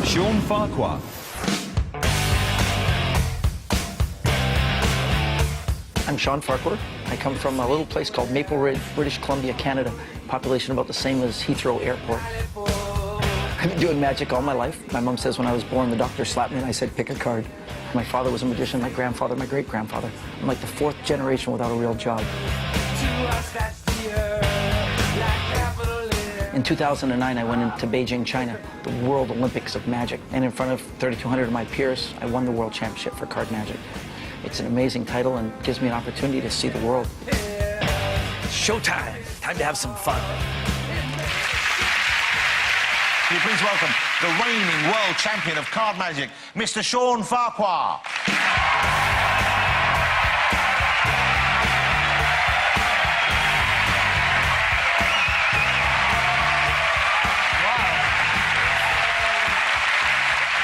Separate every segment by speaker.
Speaker 1: Shawn Farquhar.
Speaker 2: I'm Shawn Farquhar. I come from a little place called Maple Ridge, British Columbia, Canada. Population about the same as Heathrow Airport. I've been doing magic all my life. My mom says when I was born, the doctor slapped me and I said, pick a card. My father was a magician, my grandfather, my great-grandfather. I'm like the fourth generation without a real job. In 2009, I went into Beijing, China, the World Olympics of Magic. And in front of 3,200 of my peers, I won the World Championship for card magic. It's an amazing title and gives me an opportunity to see the world.
Speaker 3: Showtime. Time to have some fun. Can you please welcome the reigning world champion of card magic, Mr. Shawn Farquhar.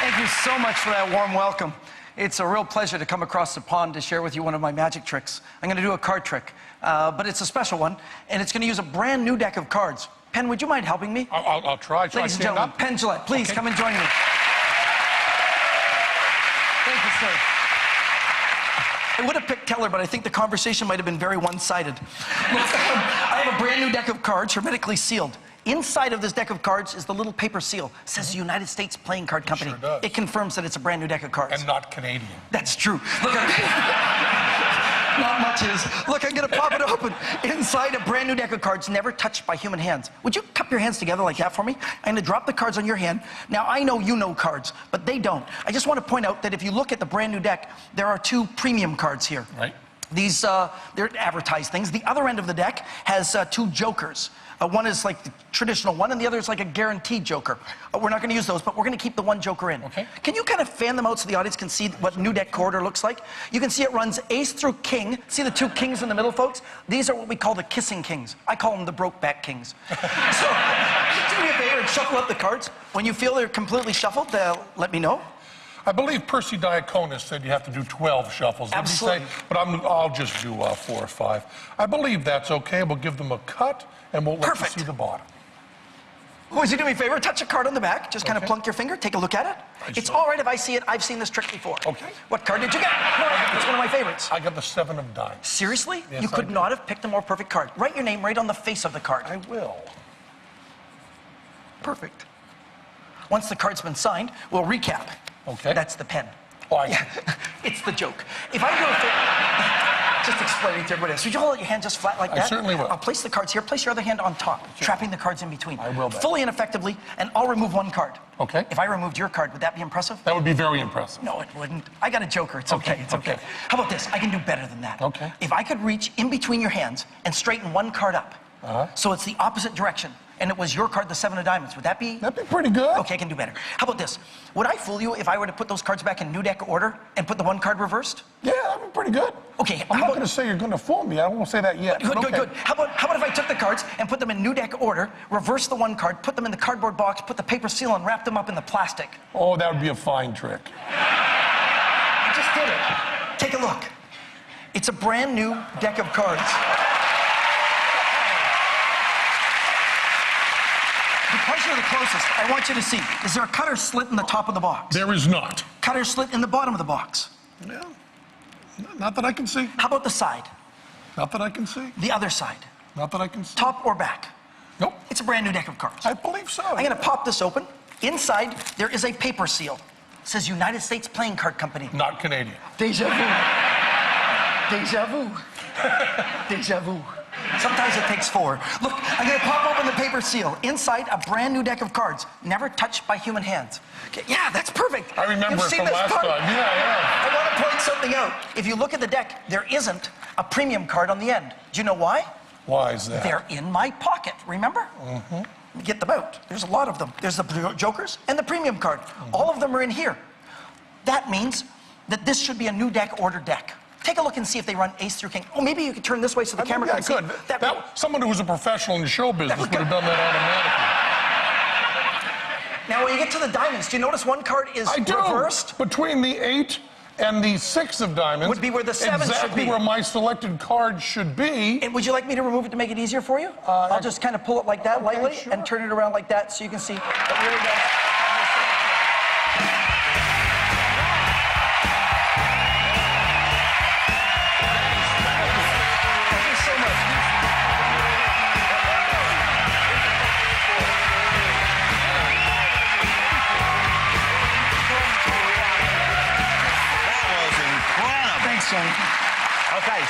Speaker 4: Thank you so much for that warm welcome. It's a real pleasure to come across the pond to share with you one of my magic tricks. I'm going to do a card trick, but it's a special one, and it's going to use a brand new deck of cards. Penn, would you mind helping me?
Speaker 5: I'll try.
Speaker 4: Ladies and gentlemen, Penn Teller, please come and join me. Thank you, sir. I would have picked Teller, but I think the conversation might have been very one-sided. I have a brand new deck of cards, hermetically sealed. Inside of this deck of cards is the little paper seal. It says United States Playing Card Company.
Speaker 5: Sure does.
Speaker 4: It confirms that it's a brand new deck of cards.
Speaker 5: And not Canadian.
Speaker 4: That's true. Look, not much is. Look, I'm gonna pop it open. Inside a brand new deck of cards, never touched by human hands. Would you cup your hands together like that for me? I'm gonna drop the cards on your hand. Now, I know you know cards, but they don't. I just want to point out that if you look at the brand new deck, there are two premium cards here.
Speaker 5: Right.
Speaker 4: These, they're advertised things. The other end of the deck has two jokers. One is like the traditional one, and the other is like a guaranteed joker. We're not going to use those, but we're going to keep the one joker in.
Speaker 5: Okay.
Speaker 4: Can you kind of fan them out so the audience can see what new deck order looks like? You can see it runs ace through king. See the two kings in the middle, folks? These are what we call the kissing kings. I call them the broke-back kings. So, do me a favor and shuffle up the cards. When you feel they're completely shuffled, let me know.
Speaker 5: I believe Percy Diaconis said you have to do 12 shuffles.
Speaker 4: Absolutely.
Speaker 5: Did he say? But I'll just do 4 or 5. I believe that's okay. We'll give them a cut, and we'll let you see the bottom.
Speaker 4: Would you do me a favor? Touch a card on the back. Just kind of plunk your finger. Take a look at it. It's all right if I see it. I've seen this trick before.
Speaker 5: Okay.
Speaker 4: What card did you get? No, it's one of my favorites.
Speaker 5: I got the 7 of diamonds.
Speaker 4: Seriously?
Speaker 5: Yes,
Speaker 4: You could not have picked a more perfect card. Write your name right on the face of the card.
Speaker 5: I will.
Speaker 4: Perfect. Once the card's been signed, we'll recap.
Speaker 5: Okay.
Speaker 4: That's the pen.
Speaker 5: Oh,
Speaker 4: Yeah, it's the joke. If I do a thing, just explaining to everybody else. Would you hold your hand just flat like that?
Speaker 5: I certainly will.
Speaker 4: I'll place the cards here. Place your other hand on top, trapping the cards in between.
Speaker 5: I will, Ben.
Speaker 4: Fully and effectively, and I'll remove one card.
Speaker 5: Okay.
Speaker 4: If I removed your card, would that be impressive?
Speaker 5: That would be very impressive.
Speaker 4: No, it wouldn't. I got a joker. It's okay. It's okay. How about this? I can do better than that.
Speaker 5: Okay.
Speaker 4: If I could reach in between your hands and straighten one card up, so it's the opposite direction, and it was your card, the 7 of diamonds, would that be?
Speaker 5: That'd be pretty good.
Speaker 4: Okay, I can do better. How about this? Would I fool you if I were to put those cards back in new deck order and put the one card reversed?
Speaker 5: Yeah, that'd be pretty good.
Speaker 4: Okay.
Speaker 5: I'm not going to say you're going to fool me. I won't say that yet.
Speaker 4: Good,
Speaker 5: but
Speaker 4: good,
Speaker 5: okay.
Speaker 4: good. How about if I took the cards and put them in new deck order, reversed the one card, put them in the cardboard box, put the paper seal, and wrapped them up in the plastic?
Speaker 5: Oh, that would be a fine trick.
Speaker 4: I just did it. Take a look. It's a brand new deck of cards. Because you're the closest, I want you to see. Is there a cut or slit in the top of the box?
Speaker 5: There is not.
Speaker 4: Cut or slit in the bottom of the box?
Speaker 5: Yeah. Not that I can see.
Speaker 4: How about the side?
Speaker 5: Not that I can see.
Speaker 4: The other side?
Speaker 5: Not that I can see.
Speaker 4: Top or back?
Speaker 5: Nope.
Speaker 4: It's a brand new deck of cards.
Speaker 5: I believe so.
Speaker 4: I'm gonna pop this open. Inside, there is a paper seal. It says United States Playing Card Company.
Speaker 5: Not Canadian.
Speaker 4: Deja vu. Deja vu. Deja vu. Sometimes it takes 4. Look, I'm gonna pop open the paper seal. Inside, a brand new deck of cards, never touched by human hands. Okay, yeah, that's perfect.
Speaker 5: I remember
Speaker 4: You've
Speaker 5: it
Speaker 4: seen
Speaker 5: from
Speaker 4: this
Speaker 5: last
Speaker 4: card.
Speaker 5: time. Yeah.
Speaker 4: I want to point something out. If you look at the deck, there isn't a premium card on the end. Do you know why?
Speaker 5: Why is that?
Speaker 4: They're in my pocket, remember? Mm-hmm. Get them out. There's a lot of them. There's the jokers and the premium card. All of them are in here. That means that this should be a new deck order deck. Take a look and see if they run ace through king. Oh, maybe you could turn this way so the camera can see.
Speaker 5: Someone who was a professional in show business would have done that automatically.
Speaker 4: Now, when you get to the diamonds, do you notice one card is reversed?
Speaker 5: Between the 8 and the 6 of diamonds
Speaker 4: would be where the 7 should be.
Speaker 5: Exactly where my selected card should be.
Speaker 4: And would you like me to remove it to make it easier for you? I'll just kind of pull it like that lightly and turn it around like that so you can see it really does.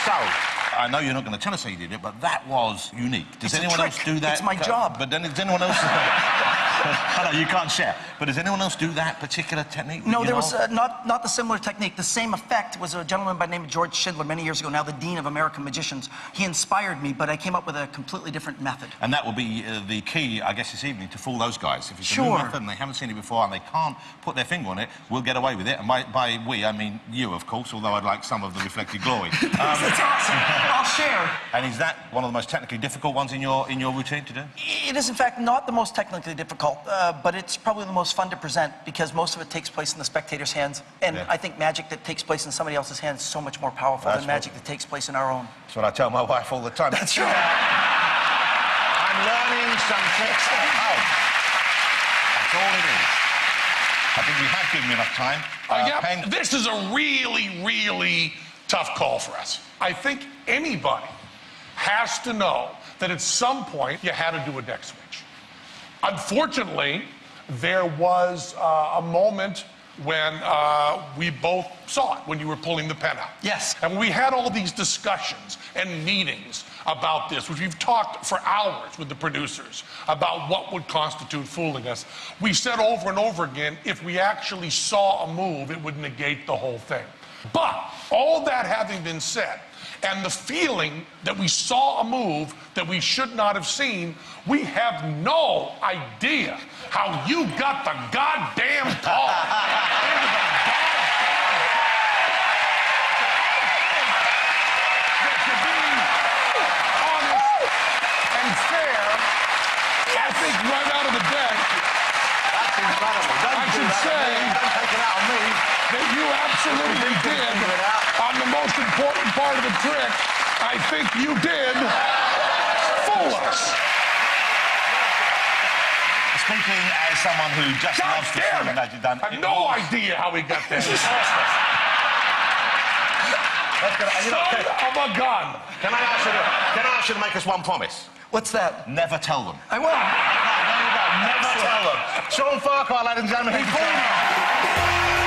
Speaker 3: So, I know you're not going to tell us how you did it, but that was unique. Does anyone else do that?
Speaker 4: It's my job.
Speaker 3: But then, does anyone else... I know, you can't share. But does anyone else do that particular technique?
Speaker 4: No, there was not the similar technique. The same effect was a gentleman by the name of George Schindler many years ago, now the Dean of American Magicians. He inspired me, but I came up with a completely different method.
Speaker 3: And that will be the key, I guess, this evening, to fool those guys. If it's a new
Speaker 4: Sure.
Speaker 3: method and they haven't seen it before and they can't put their finger on it, we'll get away with it. And by we, I mean you, of course, although I'd like some of the reflected glory.
Speaker 4: That's awesome. I'll share.
Speaker 3: And is that one of the most technically difficult ones in your routine to do?
Speaker 4: It is, in fact, not the most technically difficult, but it's probably the most fun to present because most of it takes place in the spectator's hands. And
Speaker 3: Yeah.
Speaker 4: I think magic that takes place in somebody else's hands is so much more powerful
Speaker 3: That's
Speaker 4: than magic that takes place in our own.
Speaker 3: That's what I tell my wife all the time.
Speaker 4: That's right.
Speaker 3: I'm learning some tricks at home. That's all it is. I think we have given you enough time. Penn,
Speaker 5: This is a really, really tough call for us. I think anybody has to know that at some point you had to do a deck switch. Unfortunately, there was a moment when we both saw it, when you were pulling the pen out.
Speaker 4: Yes.
Speaker 5: And we had all these discussions and meetings about this, which we've talked for hours with the producers about what would constitute fooling us. We said over and over again, if we actually saw a move, it would negate the whole thing. But all that having been said, and the feeling that we saw a move that we should not have seen, we have no idea how you got the goddamn call. To be honest and fair, I think right out of the deck,
Speaker 3: that's incredible.
Speaker 5: I should say
Speaker 3: Don't take it out on me.
Speaker 5: that you absolutely did on the most important part of the trick. I think you did fool us.
Speaker 3: Speaking as someone who just
Speaker 5: God
Speaker 3: loves to
Speaker 5: damn
Speaker 3: see
Speaker 5: it!
Speaker 3: magic done.
Speaker 5: I have no idea how we got there. Son of a gun.
Speaker 3: Can I ask you to make us one promise?
Speaker 4: What's that?
Speaker 3: Never tell them.
Speaker 4: I will.
Speaker 3: There you go. Never tell them. Shawn Farquhar, ladies and gentlemen.
Speaker 4: He fooled me.